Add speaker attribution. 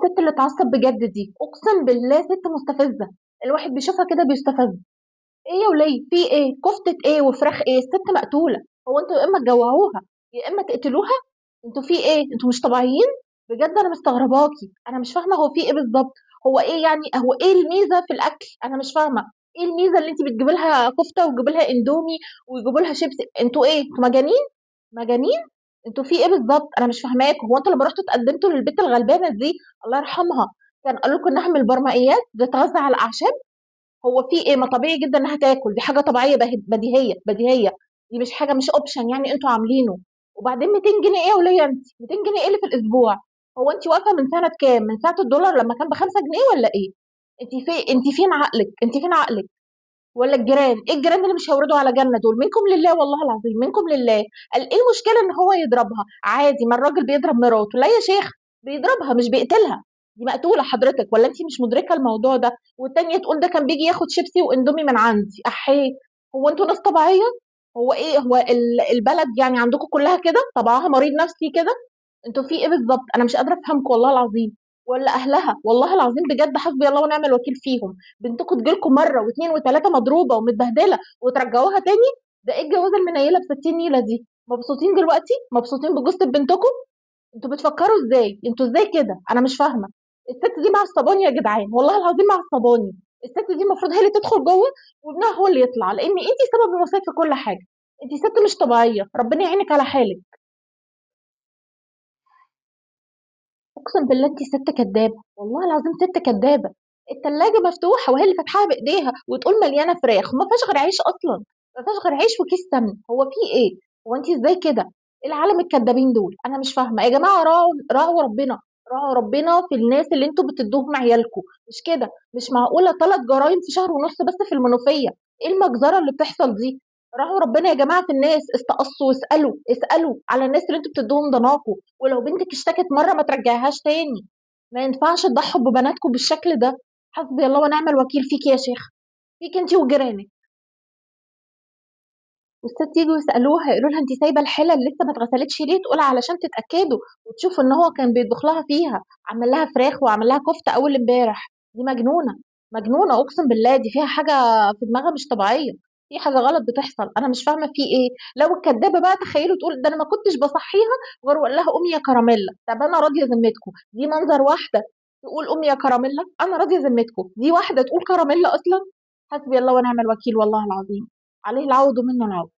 Speaker 1: الست اللي اتعصب بجد دي اقسم بالله ست مستفزه. الواحد بيشوفها كده بيستفز. ايه يا وليه في ايه؟ كفته ايه وفراخ ايه؟ الست مقتوله. هو انتوا يا اما تجوعوها يا اما تقتلوها. انتوا في ايه؟ انتوا مش طبيعيين. بجد انا مستغرباكي، انا مش فاهمه هو في ايه بالظبط. هو ايه يعني؟ هو ايه الميزه في الاكل؟ انا مش فاهمه. ايه الميزه اللي انت بتجيبي لها كفته وتجيبي لها اندومي ويجيبوا لها شيبسي؟ انتوا ايه؟ انتوا مجانين؟ مجانين. انتوا في ايه بالظبط؟ انا مش فاهماكم. هو انتوا لما رحتوا اتقدمتوا للبنت الغلبانه دي الله يرحمها كان قال لكم انها من البرمائيات بتتغذى على الاعشاب؟ هو في ايه؟ ما طبيعي جدا انها تاكل، دي حاجه طبيعيه بديهيه بديهيه. دي مش حاجه، مش اوبشن يعني انتوا عاملينه. وبعدين 200 جنيه ايه يا وليه؟ انت 200 جنيه ايه اللي في الاسبوع؟ هو انت واقفه من سنه كام؟ من ساعه الدولار لما كان ب 5 جنيه ولا ايه؟ انت فين عقلك؟ انت فين عقلك؟ ولا الجيران؟ ايه الجيران اللي مش هيوردوا على جنة دول؟ منكم لله والله العظيم، منكم لله. قال ايه المشكله ان هو يضربها؟ عادي، ما الراجل بيضرب مراته. لا يا شيخ، بيضربها مش بيقتلها. دي مقتوله حضرتك، ولا انت مش مدركه الموضوع ده؟ والتانيه تقول ده كان بيجي ياخد شيبسي واندومي من عندي. احيه. هو انتوا ناس طبيعيه؟ هو ايه؟ هو البلد يعني عندكم كلها كده طبعها مريض نفسي كده؟ انتوا في ايه بالظبط؟ انا مش قادره افهمكم والله العظيم. ولا اهلها والله العظيم بجد حسبي الله ونعم الوكيل فيهم. بنتكم تجيلكم مره واثنين وثلاثه مضروبه ومتبهدله وترجعوها تاني؟ ده ايه الجوازه المنيله ب 60 نيله دي؟ مبسوطين دلوقتي؟ مبسوطين بجوزة بنتكم؟ انتوا بتفكروا ازاي؟ انتوا ازاي كده؟ انا مش فاهمه. الست دي معصباني يا جدعان، والله العظيم معصباني. الست دي المفروض هي اللي تدخل جوه وابنها هو اللي يطلع، لان انت سبب الوفاه في كل حاجه. انت ست مش طبيعيه، ربنا يعينك على حالك. اقسم بالله انت ست كدابه، والله العظيم ست كدابه. التلاجة مفتوحه وهي اللي فاتحاها بايديها وتقول مليانه فراخ وما فيهاش غير عيش اصلا. ما فيهاش غير عيش وكيس سمن. هو في ايه؟ هو انت ازاي كده؟ إيه العالم الكدابين دول؟ انا مش فاهمه يا جماعه. راعوا ربنا. راعوا ربنا في الناس اللي انتوا بتدوهم عيالكم. مش كده. مش معقوله 3 جرايم في شهر ونص بس في المنوفيه. ايه المجزره اللي بتحصل دي؟ راعوا ربنا يا جماعه في الناس. استقصوا واسالوا. اسالوا على الناس اللي انتوا بتدوهم ضناكم. ولو بنتك اشتكت مره ما ترجعهاش تاني. ما ينفعش تضحوا ببناتكم بالشكل ده. حسبي الله ونعم الوكيل فيك يا شيخ. فيك انت وجيرانك. والست يجوا يسالوها يقولوا لها انت سايبه الحله اللي لسه ما اتغسلتش ليه؟ تقول علشان تتاكدوا وتشوفوا ان هو كان بيطبخ لها فيها. عمل لها فراخ وعمل لها كفته اول امبارح. دي مجنونه. مجنونه اقسم بالله. دي فيها حاجه في دماغها مش طبيعيه. في حاجه غلط بتحصل. انا مش فاهمه في ايه. لو الكدابه بقى تخيلوا تقول ده انا ما كنتش بصحيها غير واقول لها قومي يا كراميلا. طب انا راضيه ذمتكم دي منظر واحده تقول قومي يا كراميلا؟ انا راضيه ذمتكم دي واحده تقول كراميلا اصلا؟ حسبي الله ونعم الوكيل والله العظيم. عليه العوض ومنه العوض.